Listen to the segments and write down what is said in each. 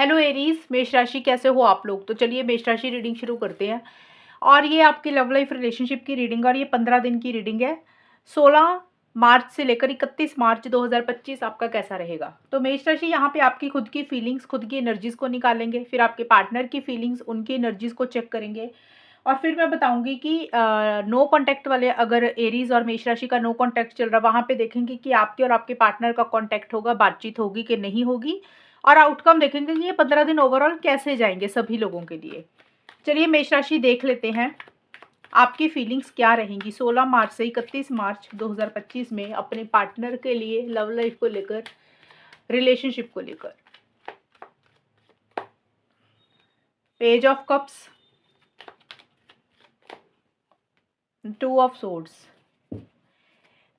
Hello Aries, मेष राशि कैसे हो आप लोग। तो चलिए मेष राशि रीडिंग शुरू करते हैं। और ये आपकी लव लाइफ रिलेशनशिप की रीडिंग और ये 15 दिन की रीडिंग है। 16 मार्च से लेकर 31 मार्च 2025 आपका कैसा रहेगा। तो मेष राशि यहाँ पे आपकी खुद की फीलिंग्स, खुद की एनर्जीज को निकालेंगे, फिर आपके पार्टनर की फीलिंग्स, उनकी एनर्जीज को चेक करेंगे। और फिर मैं बताऊंगी कि नो कांटेक्ट वाले, अगर एरीज और मेष राशि का नो कांटेक्ट चल रहा, वहां पे देखेंगे कि आपके और आपके पार्टनर का कांटेक्ट होगा, बातचीत होगी कि नहीं होगी। और आउटकम देखेंगे कि ये 15 दिन ओवरऑल कैसे जाएंगे सभी लोगों के लिए। चलिए मेष राशि देख लेते हैं आपकी फीलिंग्स क्या रहेंगी 16 मार्च से 31 मार्च 2025 में अपने पार्टनर के लिए, लव लाइफ को लेकर, रिलेशनशिप को लेकर। Page of cups, 2 of swords.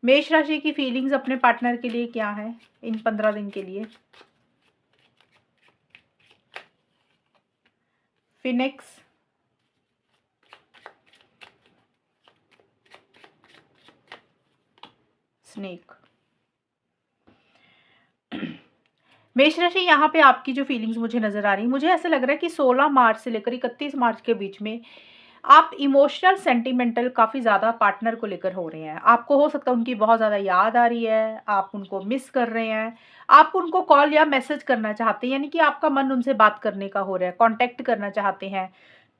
मेष राशि की फीलिंग्स अपने पार्टनर के लिए क्या है इन 15 दिन के लिए। Phoenix, snake. मेष राशि यहाँ पे आपकी जो फीलिंग्स मुझे नजर आ रही है, मुझे ऐसा लग रहा है कि 16 मार्च से लेकर 31 मार्च के बीच में आप इमोशनल सेंटिमेंटल काफ़ी ज़्यादा पार्टनर को लेकर हो रहे हैं। आपको हो सकता है उनकी बहुत ज़्यादा याद आ रही है, आप उनको मिस कर रहे हैं, आप उनको कॉल या मैसेज करना चाहते हैं, यानी कि आपका मन उनसे बात करने का हो रहा है, कांटेक्ट करना चाहते हैं,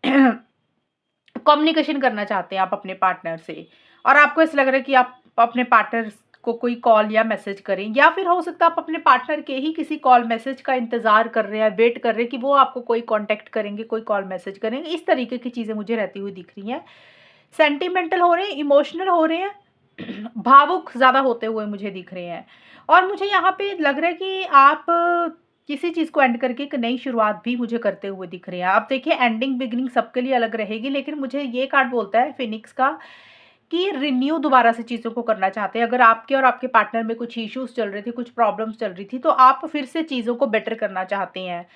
कम्युनिकेशन करना चाहते हैं आप अपने पार्टनर से। और आपको ऐसा लग रहा है कि आप अपने पार्टनर को कोई कॉल या मैसेज करें, या फिर हो सकता है आप अपने पार्टनर के ही किसी कॉल मैसेज का इंतजार कर रहे हैं, वेट कर रहे हैं कि वो आपको कोई कांटेक्ट करेंगे, कोई कॉल मैसेज करेंगे। इस तरीके की चीज़ें मुझे रहती हुई दिख रही हैं। सेंटिमेंटल हो रहे हैं, इमोशनल हो रहे हैं, भावुक ज़्यादा होते हुए मुझे दिख रहे हैं। और मुझे यहाँ पे लग रहा है कि आप किसी चीज़ को एंड करके एक नई शुरुआत भी मुझे करते हुए दिख रहे हैं। आप देखिए, एंडिंग बिगिनिंग सबके लिए अलग रहेगी, लेकिन मुझे ये कार्ड बोलता है फिनिक्स का कि रिन्यू दोबारा से चीज़ों को करना चाहते हैं। अगर आपके और आपके पार्टनर में कुछ इश्यूज चल रहे थे, कुछ प्रॉब्लम्स चल रही थी, तो आप फिर से चीज़ों को बेटर करना चाहते हैं।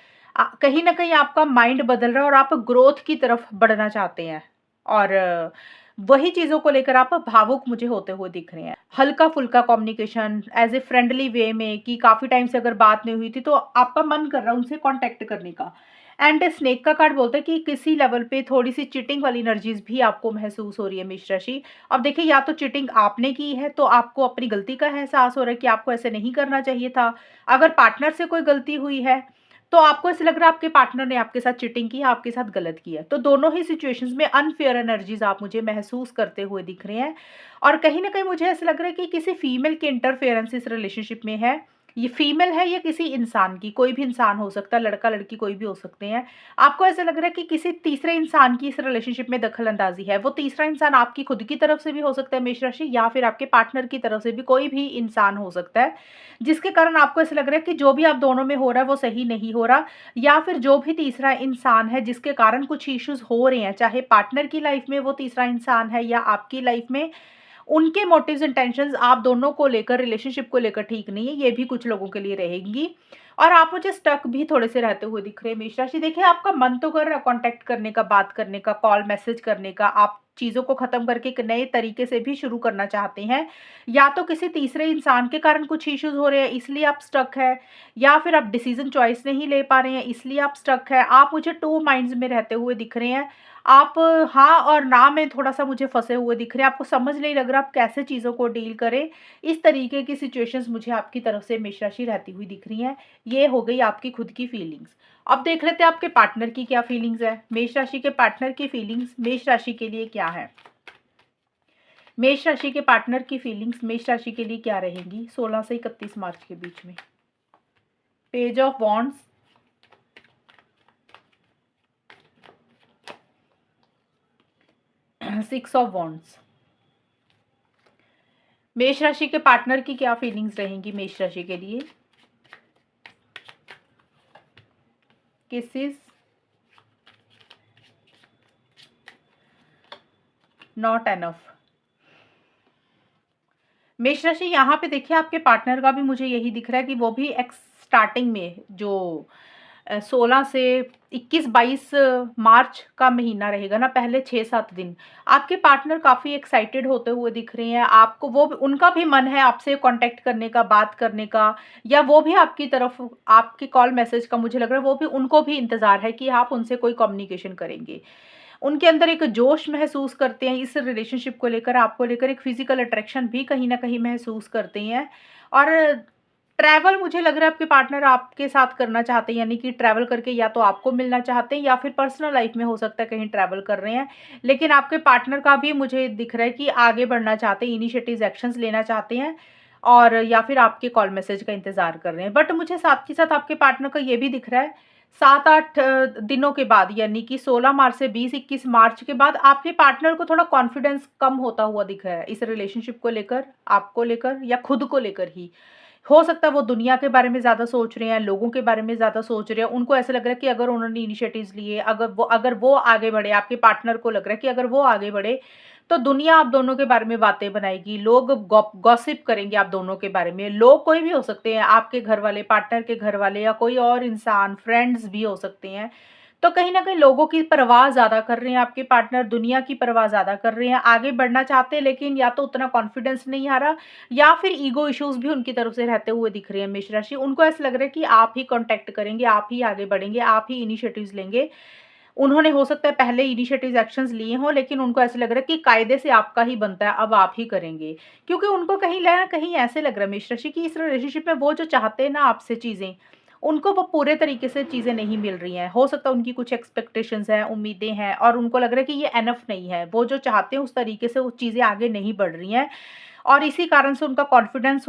कहीं ना कहीं आपका माइंड बदल रहा है और आप ग्रोथ की तरफ बढ़ना चाहते हैं। और वही चीज़ों को लेकर आप भावुक मुझे होते हुए दिख रहे हैं। हल्का फुल्का communication as a friendly way में, कि काफ़ी टाइम से अगर बात नहीं हुई थी तो आपका मन कर रहा है उनसे कांटेक्ट करने का। एंड स्नेक का कार्ड बोलता है कि किसी लेवल पे थोड़ी सी चीटिंग वाली एनर्जीज भी आपको महसूस हो रही है मेष राशि। अब देखिए, या तो चीटिंग आपने की है तो आपको अपनी गलती का एहसास हो रहा है कि आपको ऐसे नहीं करना चाहिए था। अगर पार्टनर से कोई गलती हुई है तो आपको ऐसा लग रहा है आपके पार्टनर ने आपके साथ चीटिंग की है, आपके साथ गलत किया है। तो दोनों ही सिचुएशंस में अनफेयर एनर्जीज आप मुझे महसूस करते हुए दिख रहे हैं। और कहीं ना कहीं मुझे ऐसा लग रहा है कि किसी फीमेल के इंटरफेरेंस इस रिलेशनशिप में है। ये फीमेल है या किसी इंसान की, कोई भी इंसान हो सकता है, लड़का लड़की कोई भी हो सकते हैं। आपको ऐसा लग रहा है कि किसी तीसरे इंसान की इस रिलेशनशिप में दखल अंदाजी है। वो तीसरा इंसान आपकी खुद की तरफ से भी हो सकता है मेष राशि, या फिर आपके पार्टनर की तरफ से भी कोई भी इंसान हो सकता है, जिसके कारण आपको ऐसा लग रहा है कि जो भी आप दोनों में हो रहा है वो सही नहीं हो रहा। या फिर जो भी तीसरा इंसान है जिसके कारण कुछ इश्यूज हो रहे हैं, चाहे पार्टनर की लाइफ में वो तीसरा इंसान है या आपकी लाइफ में, उनके मोटिव्स इंटेंशंस आप दोनों को लेकर, रिलेशनशिप को लेकर ठीक नहीं है। ये भी कुछ लोगों के लिए रहेंगी। और आप मुझे स्टक भी थोड़े से रहते हुए दिख रहे हैं मेष राशि। देखिए, आपका मन तो कर रहा है कांटेक्ट करने का, बात करने का, कॉल मैसेज करने का, आप चीज़ों को ख़त्म करके एक नए तरीके से भी शुरू करना चाहते हैं। या तो किसी तीसरे इंसान के कारण कुछ इश्यूज हो रहे हैं इसलिए आप स्टक है, या फिर आप डिसीजन चॉइस नहीं ले पा रहे हैं इसलिए आप स्टक है। आप मुझे टू माइंड्स में रहते हुए दिख रहे हैं। आप हाँ और ना में थोड़ा-सा मुझे फँसे हुए दिख रहे हैं। आपको समझ नहीं लग रहा आप कैसे चीज़ों को डील करें। इस तरीके की सिचुएशंस मुझे आपकी तरफ से मेष राशि रहती हुई दिख रही हैं। ये हो गई आपकी खुद की फीलिंग्स। अब देख लेते हैं आपके पार्टनर की क्या फीलिंग्स है। मेष राशि के पार्टनर की फीलिंग्स मेष राशि के लिए क्या है? मेष राशि के पार्टनर की फीलिंग्स मेष राशि के लिए क्या रहेंगी 16 से 31 मार्च के बीच में? Page of wands, 6 of wands. मेष राशि के पार्टनर की क्या फीलिंग्स रहेंगी मेष राशि के लिए? Kisses, not enough. मेष राशि यहाँ पे देखिए, आपके पार्टनर का भी मुझे यही दिख रहा है कि वो भी एक्स स्टार्टिंग में जो 16 से 21-22 मार्च का महीना रहेगा ना, पहले 6-7 दिन आपके पार्टनर काफ़ी एक्साइटेड होते हुए दिख रहे हैं। आपको वो उनका भी मन है आपसे कांटेक्ट करने का, बात करने का, या वो भी आपकी तरफ आपके कॉल मैसेज का मुझे लग रहा है वो भी उनको भी इंतज़ार है कि आप उनसे कोई कम्युनिकेशन करेंगे। उनके अंदर एक जोश महसूस करते हैं इस रिलेशनशिप को लेकर, आपको लेकर एक फिज़िकल अट्रैक्शन भी कहीं न कहीं महसूस करते हैं। और ट्रैवल मुझे लग रहा है आपके पार्टनर आपके साथ करना चाहते हैं, यानी कि ट्रैवल करके या तो आपको मिलना चाहते हैं या फिर पर्सनल लाइफ़ में हो सकता है कहीं ट्रैवल कर रहे हैं। लेकिन आपके पार्टनर का भी मुझे दिख रहा है कि आगे बढ़ना चाहते हैं, इनिशिएटिव एक्शंस लेना चाहते हैं, और या फिर आपके कॉल मैसेज का इंतज़ार कर रहे हैं। बट मुझे साथ के साथ आपके पार्टनर का ये भी दिख रहा है 7-8 दिनों के बाद, यानी कि 16 मार्च से 20-21 मार्च के बाद आपके पार्टनर को थोड़ा कॉन्फिडेंस कम होता हुआ दिख रहा है इस रिलेशनशिप को लेकर, आपको लेकर या खुद को लेकर ही। हो सकता है वो दुनिया के बारे में ज़्यादा सोच रहे हैं, लोगों के बारे में ज़्यादा सोच रहे हैं। उनको ऐसा लग रहा है कि अगर उन्होंने इनिशिएटिव्स लिए, अगर वो आगे बढ़े, आपके पार्टनर को लग रहा है कि अगर वो आगे बढ़े, तो दुनिया आप दोनों के बारे में बातें बनाएगी, लोग गॉसिप करेंगे आप दोनों के बारे में। लोग कोई भी हो सकते हैं, आपके घर वाले, पार्टनर के घर वाले, या कोई और इंसान, फ्रेंड्स भी हो सकते हैं। तो कहीं न कहीं लोगों की परवाह ज़्यादा कर रहे हैं आपके पार्टनर, दुनिया की परवाह ज़्यादा कर रहे हैं, आगे बढ़ना चाहते हैं लेकिन या तो उतना कॉन्फिडेंस नहीं आ रहा, या फिर ईगो इश्यूज़ भी उनकी तरफ से रहते हुए दिख रहे हैं मेष राशि। उनको ऐसा लग रहा है कि आप ही कॉन्टैक्ट करेंगे, आप ही आगे बढ़ेंगे, आप ही इनिशिएटिव्स लेंगे। उन्होंने हो सकता है पहले इनिशिएटिव एक्शंस लिए हों, लेकिन उनको ऐसा लग रहा है कि कायदे से आपका ही बनता है, अब आप ही करेंगे। क्योंकि उनको कहीं न कहीं ऐसे लग रहा है मेष राशि कि इस रिलेशनशिप में वो जो चाहते हैं ना आपसे चीज़ें, उनको वो पूरे तरीके से चीज़ें नहीं मिल रही हैं। हो सकता है उनकी कुछ एक्सपेक्टेशंस हैं, उम्मीदें हैं, और उनको लग रहा है कि ये इनफ नहीं है। वो जो चाहते हैं उस तरीके से वो चीज़ें आगे नहीं बढ़ रही हैं, और इसी कारण से उनका कॉन्फिडेंस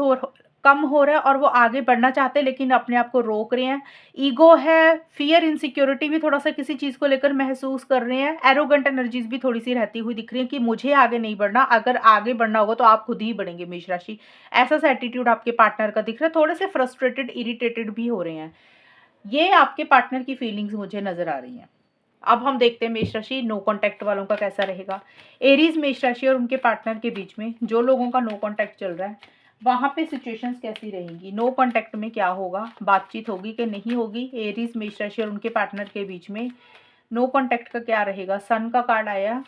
कम हो रहा है, और वो आगे बढ़ना चाहते हैं लेकिन अपने आप को रोक रहे हैं। ईगो है, फ़ियर, इनसिक्योरिटी भी थोड़ा-सा किसी चीज़ को लेकर महसूस कर रहे हैं। एरोगेंट एनर्जीज़ भी थोड़ी-सी रहती हुई दिख रही हैं कि मुझे आगे नहीं बढ़ना, अगर आगे बढ़ना होगा तो आप खुद ही बढ़ेंगे मेष राशि। ऐसा-सा एटीट्यूड आपके पार्टनर का दिख रहा है। थोड़े-से फ्रस्ट्रेटेड, इरिटेटेड भी हो रहे हैं। ये आपके पार्टनर की फीलिंग्स मुझे नज़र आ रही हैं। अब हम देखते हैं मेष राशि नो कॉन्टैक्ट वालों का कैसा रहेगा। एरीज़ मेष राशि और उनके पार्टनर के बीच में जो लोगों का नो कॉन्टैक्ट चल रहा है, वहाँ पे सिचुएशंस कैसी रहेंगी? नो कॉन्टैक्ट में क्या होगा? बातचीत होगी कि नहीं होगी? एरीज़ मेष राशि और उनके पार्टनर के बीच में नो कॉन्टैक्ट का क्या रहेगा? सन का कार्ड आया,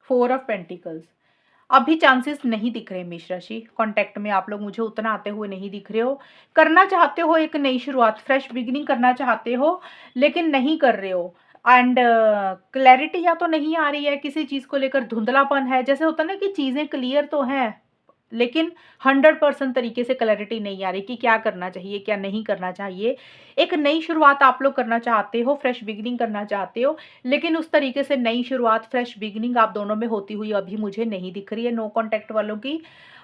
4 ऑफ पेंटिकल्स। अभी चांसेस नहीं दिख रहे मेष राशि, कांटेक्ट में आप लोग मुझे उतना आते हुए नहीं दिख रहे हो। करना चाहते हो एक नई शुरुआत, फ्रेश बिगिनिंग करना चाहते हो, लेकिन नहीं कर रहे हो। एंड क्लैरिटी या तो नहीं आ रही है, किसी चीज़ को लेकर धुंधलापन है। जैसे होता है ना कि चीज़ें क्लियर तो हैं, लेकिन 100% तरीके से क्लैरिटी नहीं आ रही कि क्या करना चाहिए, क्या नहीं करना चाहिए। एक नई शुरुआत आप लोग करना चाहते हो, फ्रेश बिगिनिंग करना चाहते हो, लेकिन उस तरीके से नई शुरुआत, फ्रेश बिगिनिंग आप दोनों में होती हुई अभी मुझे नहीं दिख रही है नो कॉन्टैक्ट वालों की।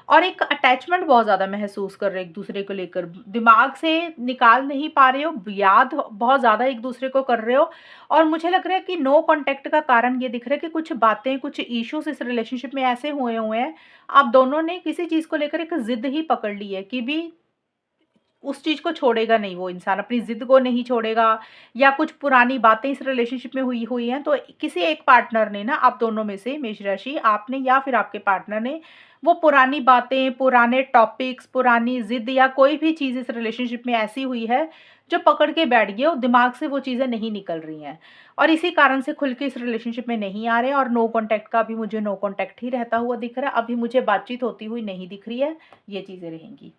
और एक अटैचमेंट बहुत ज़्यादा महसूस कर रहे हैं एक-दूसरे को लेकर। दिमाग से निकाल नहीं पा रहे हो, याद बहुत ज़्यादा एक-दूसरे को कर रहे हो, और मुझे लग रहा है कि नो कॉन्टैक्ट का कारण ये दिख रहा है कि कुछ बातें, कुछ इश्यूज़ इस रिलेशनशिप में ऐसे हुए हुए हैं, आप दोनों ने किसी चीज़ को लेकर एक ज़िद ही पकड़ ली है कि भी उस चीज़ को छोड़ेगा नहीं वो इंसान, अपनी ज़िद को नहीं छोड़ेगा, या कुछ पुरानी बातें इस रिलेशनशिप में हुई हुई हैं, तो किसी एक पार्टनर ने ना, आप दोनों में से मेष राशि, आपने या फिर आपके पार्टनर ने, वो पुरानी बातें, पुराने टॉपिक्स, पुरानी ज़िद या कोई भी चीज़ इस रिलेशनशिप में ऐसी हुई है, जो पकड़ के बैठ गई और दिमाग से वो चीज़ें नहीं निकल रही हैं। और इसी कारण से खुल के इस रिलेशनशिप में नहीं आ रहे, और नो कॉन्टैक्ट का भी मुझे नो कॉन्टैक्ट ही रहता हुआ दिख रहा है। अभी मुझे बातचीत होती हुई नहीं दिख रही है, ये चीज़ें रहेंगी।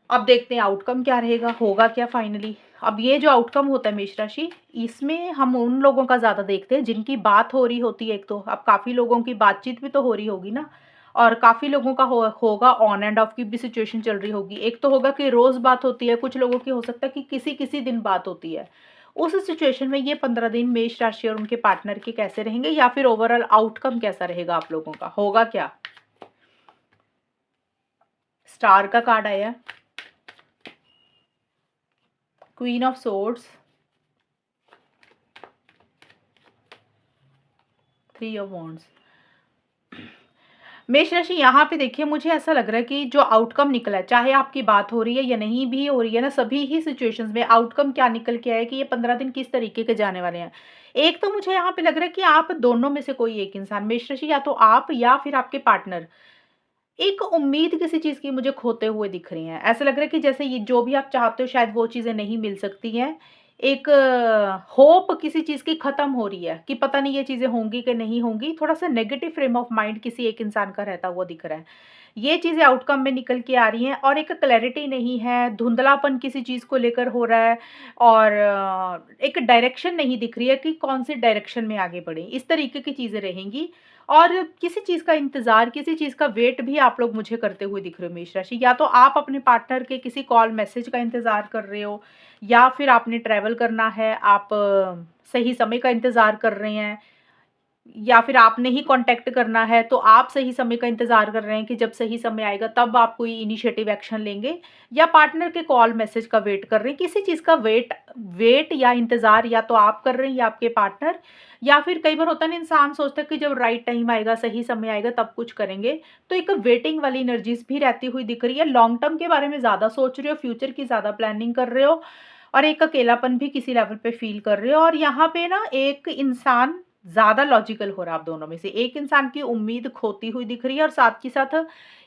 अब देखते हैं आउटकम क्या रहेगा, होगा क्या फाइनली। अब ये जो आउटकम होता है मेष राशि, इसमें हम उन लोगों का ज़्यादा देखते हैं जिनकी बात हो रही होती है एक तो। अब काफ़ी लोगों की बातचीत भी तो हो रही होगी ना, और काफ़ी लोगों का होगा ऑन एंड ऑफ की भी सिचुएशन चल रही होगी। एक तो होगा कि रोज़ बात होती है, कुछ लोगों की हो सकता है कि किसी-किसी दिन बात होती है। उस सिचुएशन में ये 15 दिन मेष राशि और उनके पार्टनर के कैसे रहेंगे, या फिर ओवरऑल आउटकम कैसा रहेगा आप लोगों का, होगा क्या? स्टार का कार्ड आया, queen of swords, 3 of wands. मेष राशि, यहाँ पे देखिए मुझे ऐसा लग रहा है कि जो आउटकम निकला है, चाहे आपकी बात हो रही है या नहीं भी हो रही है ना, सभी ही सिचुएशंस में आउटकम क्या निकल के आया है कि ये 15 दिन किस तरीके के जाने वाले हैं। एक तो मुझे यहाँ पे लग रहा है कि आप दोनों में से कोई एक इंसान, मेष राशि, या तो आप या फिर आपके पार्टनर, एक उम्मीद किसी चीज़ की मुझे खोते हुए दिख रही है। ऐसा लग रहा है कि जैसे ये जो भी आप चाहते हो शायद वो चीज़ें नहीं मिल सकती हैं। एक होप किसी चीज़ की ख़त्म हो रही है कि पता नहीं ये चीज़ें होंगी कि नहीं होंगी। थोड़ा-सा नेगेटिव फ्रेम ऑफ माइंड किसी एक इंसान का रहता हुआ दिख रहा है। ये चीज़ें आउटकम में निकल के आ रही हैं और एक क्लैरिटी नहीं है, धुंधलापन किसी चीज़ को लेकर हो रहा है और एक डायरेक्शन नहीं दिख रही है कि कौन-सी डायरेक्शन में आगे बढ़ें। इस तरीके की चीज़ें रहेंगी और किसी चीज़ का इंतज़ार, किसी चीज़ का वेट भी आप लोग मुझे करते हुए दिख रहे हो मेष राशि। या तो आप अपने पार्टनर के किसी कॉल मैसेज का इंतज़ार कर रहे हो या फिर आपने ट्रैवल करना है, आप सही समय का इंतज़ार कर रहे हैं या फिर आपने ही कॉन्टैक्ट करना है, तो आप सही समय का इंतज़ार कर रहे हैं कि जब सही समय आएगा तब आप कोई इनिशिएटिव एक्शन लेंगे या पार्टनर के कॉल मैसेज का वेट कर रहे हैं। किसी चीज़ का वेट वेट या इंतज़ार या तो आप कर रहे हैं या आपके पार्टनर या फिर कई बार होता है ना इंसान सोचता है कि जब राइट टाइम आएगा, सही समय आएगा तब कुछ करेंगे। तो एक वेटिंग वाली एनर्जीज़ भी रहती हुई दिख रही है। लॉन्ग टर्म के बारे में ज़्यादा सोच रहे हो, फ्यूचर की ज़्यादा प्लानिंग कर रहे हो और एक अकेलापन भी किसी लेवल पे फ़ील कर रहे हो और यहाँ पे ना एक इंसान ज़्यादा लॉजिकल हो रहा है आप दोनों में से। एक इंसान की उम्मीद खोती हुई दिख रही है और साथ के साथ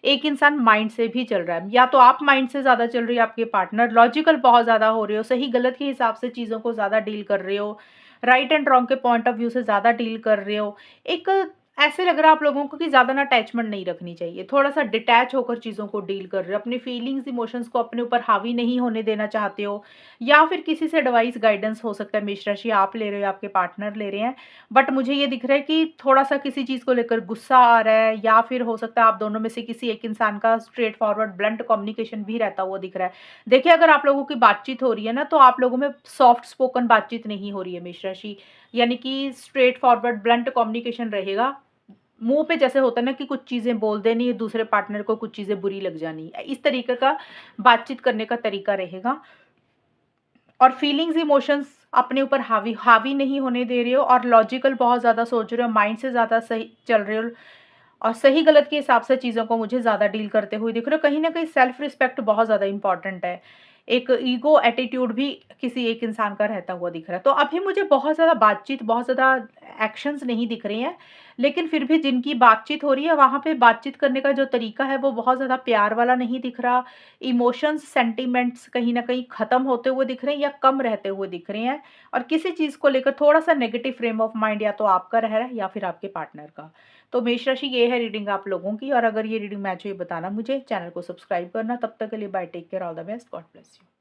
एक इंसान माइंड से भी चल रहा है। या तो आप माइंड से ज़्यादा चल रही है, आपके पार्टनर लॉजिकल बहुत ज़्यादा हो रहे हो, सही-गलत के हिसाब से चीज़ों को ज़्यादा डील कर रहे हो, राइट एंड रॉन्ग के पॉइंट ऑफ व्यू से ज़्यादा डील कर रहे हो। एक ऐसे लग रहा है आप लोगों को कि ज़्यादा ना अटैचमेंट नहीं रखनी चाहिए, थोड़ा-सा डिटैच होकर चीज़ों को डील कर रहे हो, अपनी फीलिंग्स, इमोशंस को अपने ऊपर हावी नहीं होने देना चाहते हो या फिर किसी से एडवाइस, गाइडेंस हो सकता है मेष राशि आप ले रहे हो या आपके पार्टनर ले रहे हैं। बट मुझे ये दिख रहा है कि थोड़ा-सा किसी चीज़ को लेकर गुस्सा आ रहा है या फिर हो सकता है आप दोनों में से किसी एक इंसान का स्ट्रेट फॉरवर्ड ब्लंट कम्युनिकेशन भी रहता हुआ दिख रहा है। देखिए, अगर आप लोगों की बातचीत हो रही है ना, तो आप लोगों में सॉफ्ट स्पोकन बातचीत नहीं हो रही है मेष राशि, यानी कि स्ट्रेट फॉरवर्ड ब्लंट कम्युनिकेशन रहेगा। मुँह पे जैसे होता है ना कि कुछ चीज़ें बोल देनी है, दूसरे पार्टनर को कुछ चीज़ें बुरी लग जानी है। इस तरीके का बातचीत करने का तरीका रहेगा। और फीलिंग्स, इमोशंस अपने ऊपर हावी हावी नहीं होने दे रहे हो और लॉजिकल बहुत ज़्यादा सोच रहे हो, माइंड से ज़्यादा सही चल रहे हो और सही-गलत के हिसाब से चीज़ों को मुझे ज़्यादा डील करते हुए दिख रहे हो। कहीं न कहीं सेल्फ रिस्पेक्ट बहुत ज़्यादा इम्पोर्टेंट है। एक ईगो एटीट्यूड भी किसी एक इंसान का रहता हुआ दिख रहा है। तो अभी मुझे बहुत ज़्यादा बातचीत, बहुत ज़्यादा एक्शंस नहीं दिख रहे हैं, लेकिन फिर भी जिनकी बातचीत हो रही है, वहाँ पे बातचीत करने का जो तरीका है, वो बहुत ज़्यादा प्यार वाला नहीं दिख रहा। इमोशंस, सेंटिमेंट्स कहीं न कहीं ख़त्म होते हुए दिख रहे हैं या कम रहते हुए दिख रहे हैं और किसी चीज़ को लेकर थोड़ा-सा नेगेटिव फ्रेम ऑफ माइंड या तो आपका रह रहा है या फिर आपके पार्टनर का। तो मेष राशि ये है रीडिंग आप लोगों की और अगर ये रीडिंग मैच हुई बताना मुझे, चैनल को सब्सक्राइब करना। तब तक के लिए bye, take care, all the best, God bless you.